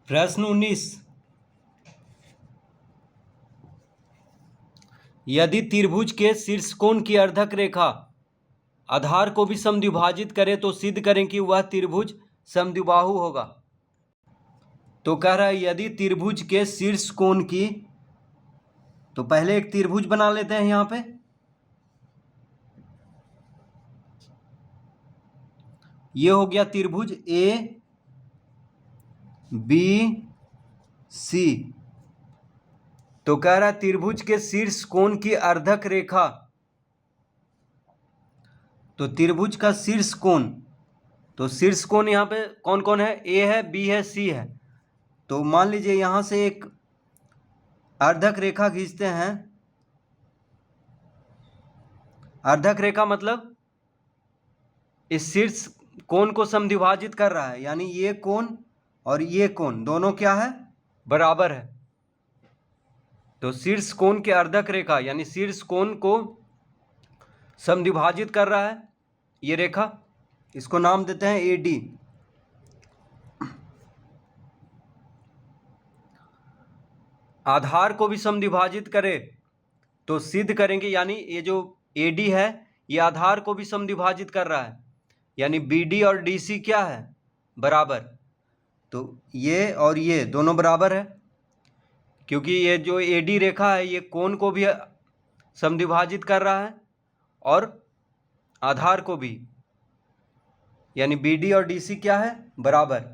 प्रश्न 19। यदि त्रिभुज के शीर्ष कोण की अर्धक रेखा आधार को भी समद्विभाजित करे तो सिद्ध करें कि वह त्रिभुज समद्विबाहु होगा। तो कह रहा है यदि त्रिभुज के शीर्ष कोण की, तो पहले एक त्रिभुज बना लेते हैं यहां पे। ये हो गया त्रिभुज ए बी सी। तो कह रहा है त्रिभुज के शीर्ष कोण की अर्धक रेखा, तो त्रिभुज का शीर्ष कोण, तो शीर्ष कोण यहाँ पे कौन कौन है, ए है, बी है, सी है। तो मान लीजिए यहां से एक अर्धक रेखा खींचते हैं। अर्धक रेखा मतलब इस शीर्ष कोण को समद्विभाजित कर रहा है, यानी ये कोण और ये कोण दोनों क्या है, बराबर है। तो शीर्ष कोण के अर्धक रेखा यानी शीर्ष कोण को समद्विभाजित कर रहा है ये रेखा, इसको नाम देते हैं ए डी। आधार को भी समद्विभाजित करे तो सिद्ध करेंगे, यानी ये जो ए डी है ये आधार को भी समद्विभाजित कर रहा है, यानी बी डी और डी सी क्या है, बराबर। तो ये और ये दोनों बराबर है, क्योंकि ये जो ए डी रेखा है ये कोण को भी समद्विभाजित कर रहा है और आधार को भी, यानी बी डी और डी सी क्या है, बराबर।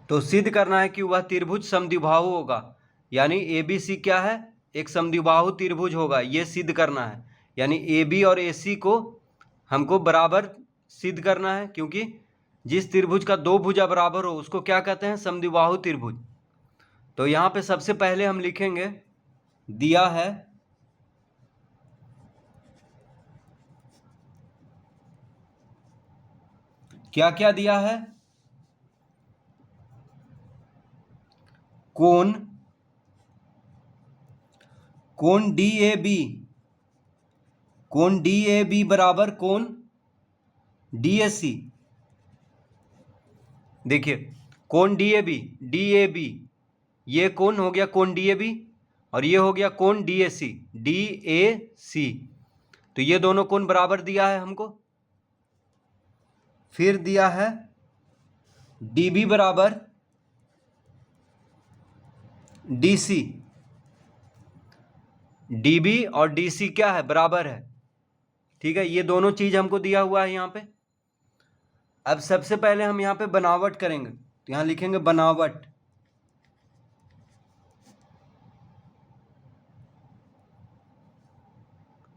तो सिद्ध करना है कि वह त्रिभुज समद्विबाहु होगा, यानी ए बी सी क्या है, एक समद्विबाहु त्रिभुज होगा, ये सिद्ध करना है। यानी ए बी और ए सी को हमको बराबर सिद्ध करना है, क्योंकि जिस त्रिभुज का दो भुजा बराबर हो उसको क्या कहते हैं, समद्विबाहु त्रिभुज। तो यहाँ पे सबसे पहले हम लिखेंगे, दिया है क्या क्या दिया है, कोण डी ए बी, कोण डी ए बी बराबर कोण डी ए सी। देखिए कोण डी ए बी ये कोण हो गया कोण डी ए बी, और ये हो गया कोण डी ए सी। तो ये दोनों कोण बराबर दिया है हमको। फिर दिया है डी बी बराबर डी सी, डी बी और डी सी क्या है, बराबर है। ठीक है, ये दोनों चीज हमको दिया हुआ है यहाँ पे। अब सबसे पहले हम यहाँ पे बनावट करेंगे, तो यहाँ लिखेंगे बनावट।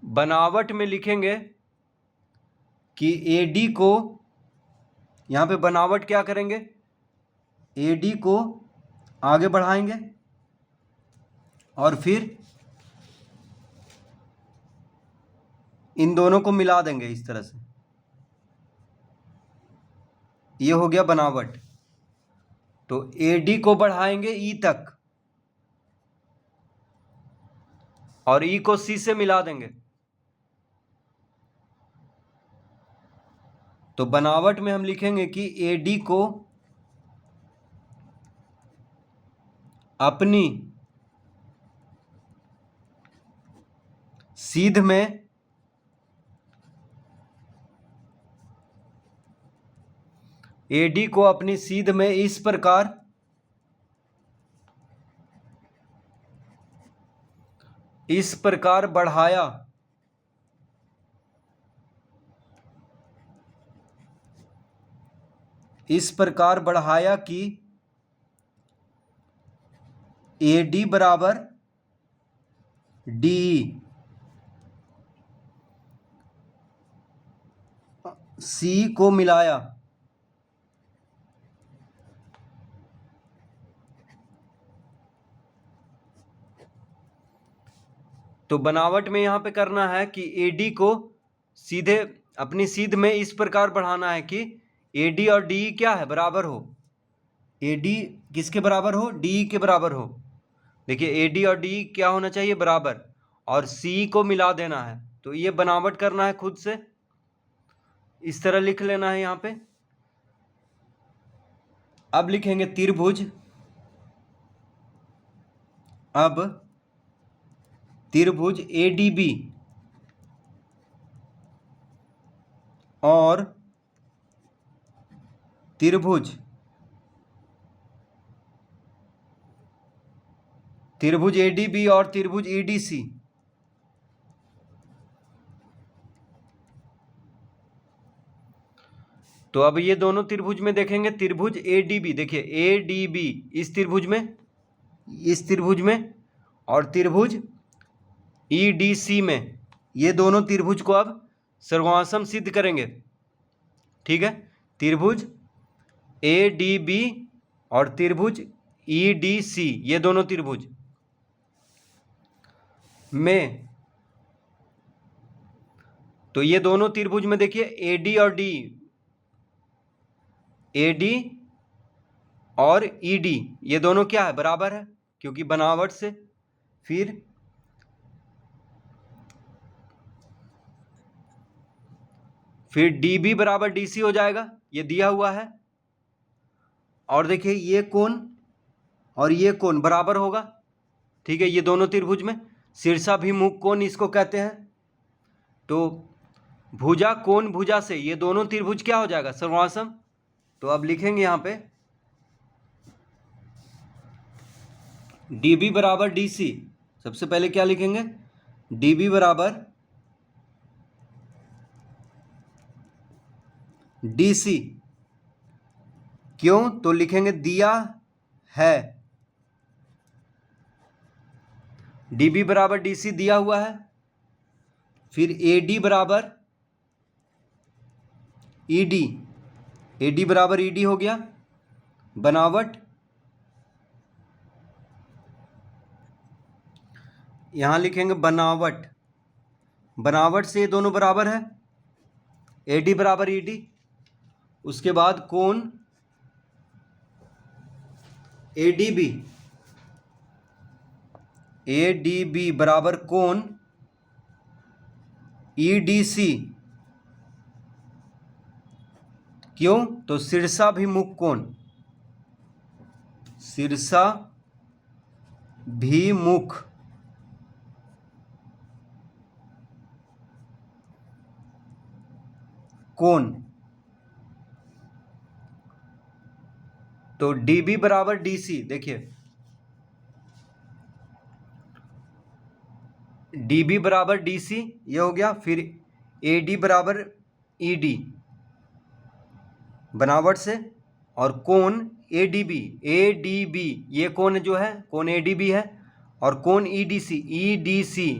बनावट में लिखेंगे कि AD को, यहाँ पे बनावट क्या करेंगे, AD को आगे बढ़ाएंगे और फिर इन दोनों को मिला देंगे इस तरह से। ये हो गया बनावट। तो AD को बढ़ाएंगे E तक और E को C से मिला देंगे। तो बनावट में हम लिखेंगे कि AD को अपनी सीध में AD को अपनी सीध में इस प्रकार बढ़ाया कि AD बराबर DE, C को मिलाया तो बनावट में यहां पे करना है कि AD को सीधे अपनी सीध में इस प्रकार बढ़ाना है कि AD और DE क्या है, बराबर हो। AD किसके बराबर हो, DE के बराबर हो। देखिए AD और DE क्या होना चाहिए, बराबर, और C को मिला देना है। तो ये बनावट करना है खुद से, इस तरह लिख लेना है यहाँ पे। अब लिखेंगे त्रिभुज, अब त्रिभुज ADB और त्रिभुज ADB और त्रिभुज EDC तो अब ये दोनों त्रिभुज में देखेंगे, त्रिभुज ADB, देखिए ADB इस त्रिभुज में और त्रिभुज EDC में, ये दोनों त्रिभुज को अब सर्वासम सिद्ध करेंगे। ठीक है, त्रिभुज ADB और त्रिभुज EDC ये दोनों त्रिभुज में, तो ये दोनों त्रिभुज में देखिए AD और ED ये दोनों क्या है, बराबर है, क्योंकि बनावट से। फिर DB बराबर DC हो जाएगा, ये दिया हुआ है। और देखिए ये कोण और ये कोण बराबर होगा। ठीक है, ये दोनों त्रिभुज में शीर्षाभिमुख कोण इसको कहते हैं। तो भुजा कोण भुजा से ये दोनों त्रिभुज क्या हो जाएगा, सर्वासम। तो अब लिखेंगे यहाँ पे DB बराबर DC, सबसे पहले क्या लिखेंगे, DB बराबर DC, क्यों, तो लिखेंगे दिया है, DB बराबर DC दिया हुआ है। फिर AD बराबर AD बराबर ED हो गया, बनावट, यहां लिखेंगे बनावट से ये दोनों बराबर है, AD बराबर ED। उसके बाद कोण ADB बराबर कोण EDC, क्यों, तो शीर्षाभिमुख कोण। तो DB बराबर DC, देखिए DB बराबर DC ये हो गया। फिर AD बराबर ED बनावट से, और कोण ADB ये कोण जो है कोण ADB है, और कोण EDC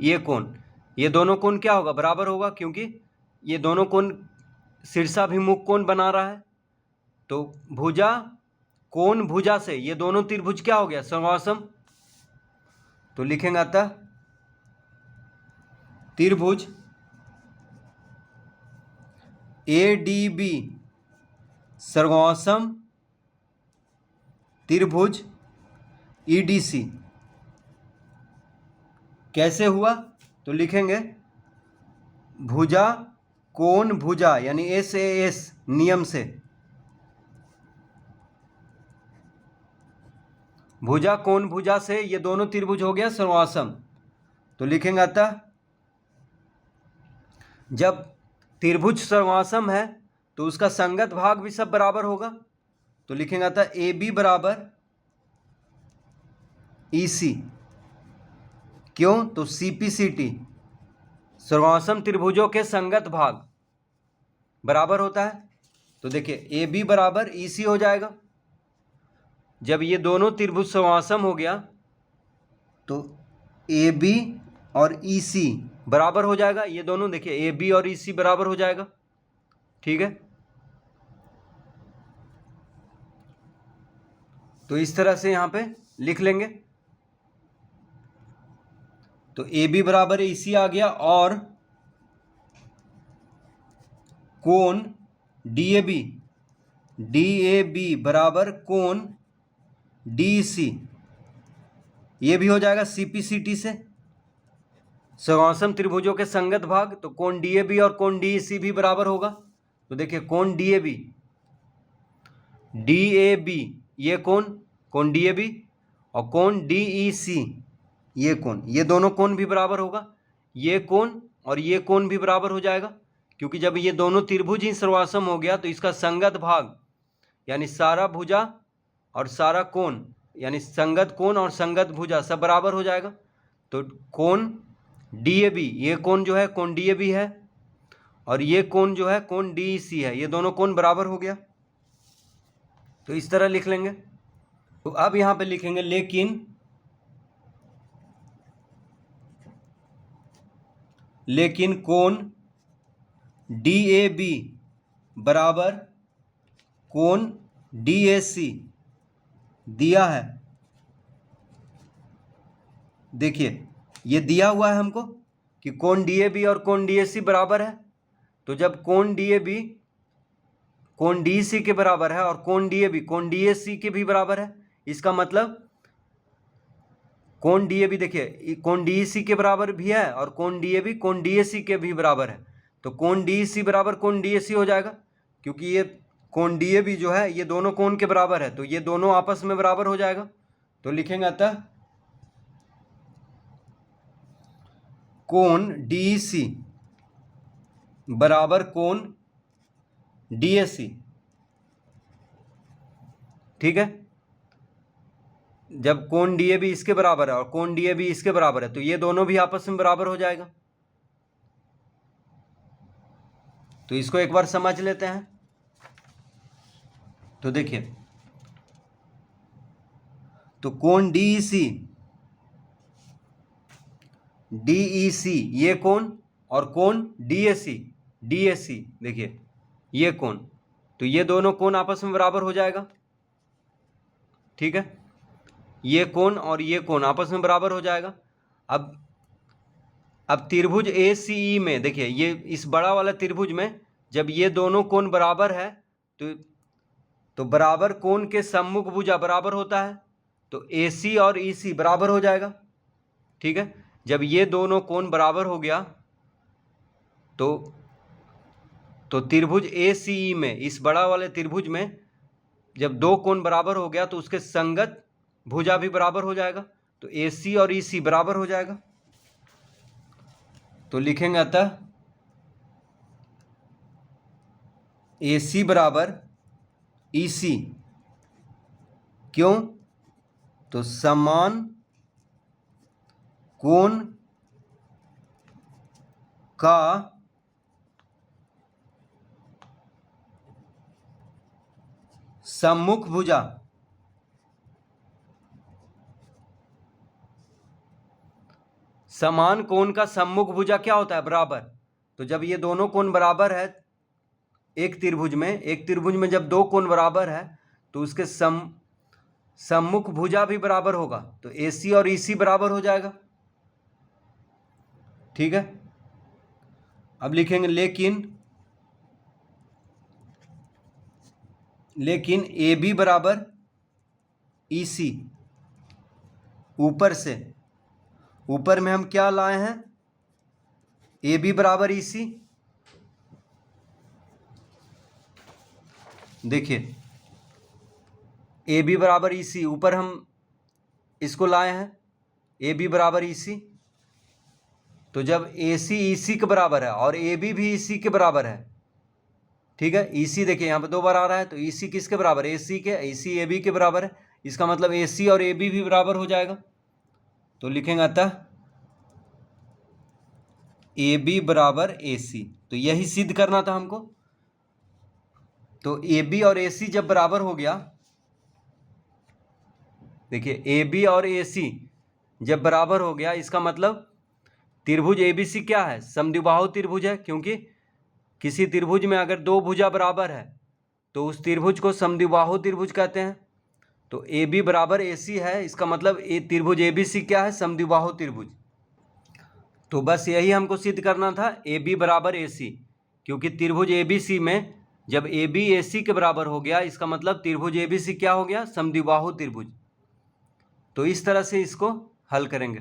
ये कोण, ये दोनों कोण क्या होगा, बराबर होगा, क्योंकि ये दोनों कोण शीर्षाभिमुख कोण बना रहा है। तो भुजा कोण भुजा से ये दोनों त्रिभुज क्या हो गया, सर्वासम। तो लिखेंगे अतः त्रिभुज ADB सर्वासम त्रिभुज EDC। कैसे हुआ, तो लिखेंगे भुजा कोण भुजा यानी SAS नियम से, भुजा कोण भुजा से ये दोनों त्रिभुज हो गया सर्वासम। तो लिखेंगे अतः जब त्रिभुज सर्वासम है तो उसका संगत भाग भी सब बराबर होगा। तो लिखेंगे अतः AB बराबर EC, क्यों, तो CPCT सर्वासम त्रिभुजों के संगत भाग बराबर होता है। तो देखिए AB बराबर EC हो जाएगा। जब ये दोनों त्रिभुज सर्वासम हो गया तो AB और EC बराबर हो जाएगा, ये दोनों देखिए AB और EC बराबर हो जाएगा। ठीक है, तो इस तरह से यहां पे लिख लेंगे। तो AB बराबर EC आ गया, और कोण DAB बराबर कोण DEC, ये भी हो जाएगा CPCT से, सर्वासम त्रिभुजों के संगत भाग। तो कोण DAB और कोण DEC भी बराबर होगा। तो देखिए कोण DAB ये कोण डी ए बी, और कोण डी ई सी, ये कोण, ये दोनों कोण भी बराबर होगा। ये कोण और ये कोण भी बराबर हो जाएगा, क्योंकि जब ये दोनों त्रिभुज ही सर्वासम हो गया तो इसका संगत भाग यानी सारा भुजा और सारा कोण यानी संगत कोण और संगत भुजा सब बराबर हो जाएगा। तो कोण डी ए बी, ये कोण जो है कोण डी ए बी है, और ये कोण जो है कोण डी ई सी है, ये दोनों कोण बराबर हो गया। तो इस तरह लिख लेंगे। तो अब यहाँ पे लिखेंगे लेकिन कोण डी ए बी बराबर कोण डी ए सी दिया है। देखिए ये दिया हुआ है हमको कि कोण डी ए बी और कोण डी ए सी बराबर है। तो जब कोण डी ए बी कोण डी सी के बराबर है और कोण डी ए बी कोण डी ए सी के भी बराबर है, इसका मतलब कोण डी ए बी, देखिए कोण डी सी के बराबर भी है और कोण डी ए बी कोण डी ए सी के भी बराबर है। तो कोण डी सी बराबर कोण डी ए सी हो जाएगा, क्योंकि ये कोण डी ए बी जो है ये दोनों कोण के बराबर है, तो ये दोनों आपस में बराबर हो जाएगा। तो लिखेंगे अतः कोण डी सी बराबर कोण डी ए सी। ठीक है, जब कोण डी ए बी इसके बराबर है और कोण डी ए बी इसके बराबर है तो ये दोनों भी आपस में बराबर हो जाएगा। तो इसको एक बार समझ लेते हैं। तो देखिए, तो कोण डी ई सी ये कोण और कोण डी ए सी देखिए ये कोण, तो ये दोनों कोण आपस में बराबर हो जाएगा। ठीक है, ये कोण और ये कोण आपस में बराबर हो जाएगा। अब त्रिभुज ए सी ई में देखिए, ये इस बड़ा वाला त्रिभुज में जब ये दोनों कोण बराबर है तो बराबर कोण के सम्मुख भुजा बराबर होता है, तो ए सी और ई सी बराबर हो जाएगा। ठीक है, जब ये दोनों कोण बराबर हो गया तो त्रिभुज ए सी ई में, इस बड़ा वाले त्रिभुज में जब दो कोण बराबर हो गया तो उसके संगत भुजा भी बराबर हो जाएगा, तो ए सी और ई सी बराबर हो जाएगा। तो लिखेंगे अतः ए सी बराबर ई सी, क्यों? तो समान कोण का सम्मुख भुजा समान कोण का सम्मुख भुजा क्या होता है? बराबर। तो जब ये दोनों कोण बराबर है एक त्रिभुज में जब दो कोण बराबर है तो उसके सम्मुख भुजा भी बराबर होगा, तो ए सी और ई सी बराबर हो जाएगा। ठीक है, अब लिखेंगे लेकिन ए बी बराबर ई सी, ऊपर में हम क्या लाए हैं? ए बी बराबर ई सी। देखिए ए बी बराबर ई सी, ऊपर हम इसको लाए हैं ए बी बराबर ई सी। तो जब ए सी ई सी के बराबर है और ए बी भी ई सी के बराबर है, ठीक है, ई सी देखिए यहाँ पे दो बार आ रहा है, तो ई सी किसके बराबर है? ए सी के, ए सी ए बी के बराबर है, इसका मतलब ए सी और ए बी भी बराबर हो जाएगा। तो लिखेंगे अतः ए बी बराबर ए सी, तो यही सिद्ध करना था हमको। तो ए बी और ए सी जब बराबर हो गया, देखिए ए बी और ए सी जब बराबर हो गया, इसका मतलब त्रिभुज ए बी सी क्या है? समद्विबाहु त्रिभुज है, क्योंकि किसी त्रिभुज में अगर दो भुजा बराबर है तो उस त्रिभुज को समद्विबाहु त्रिभुज कहते हैं। तो ए बी बराबर ए सी है, इसका मतलब त्रिभुज ए बी सी क्या है? समद्विबाहु त्रिभुज। तो बस यही हमको सिद्ध करना था, ए बी बराबर ए सी, क्योंकि त्रिभुज ए बी सी में जब ए बी ए सी के बराबर हो गया, इसका मतलब त्रिभुज ए बी सी क्या हो गया? समद्विबाहु त्रिभुज। तो इस तरह से इसको हल करेंगे।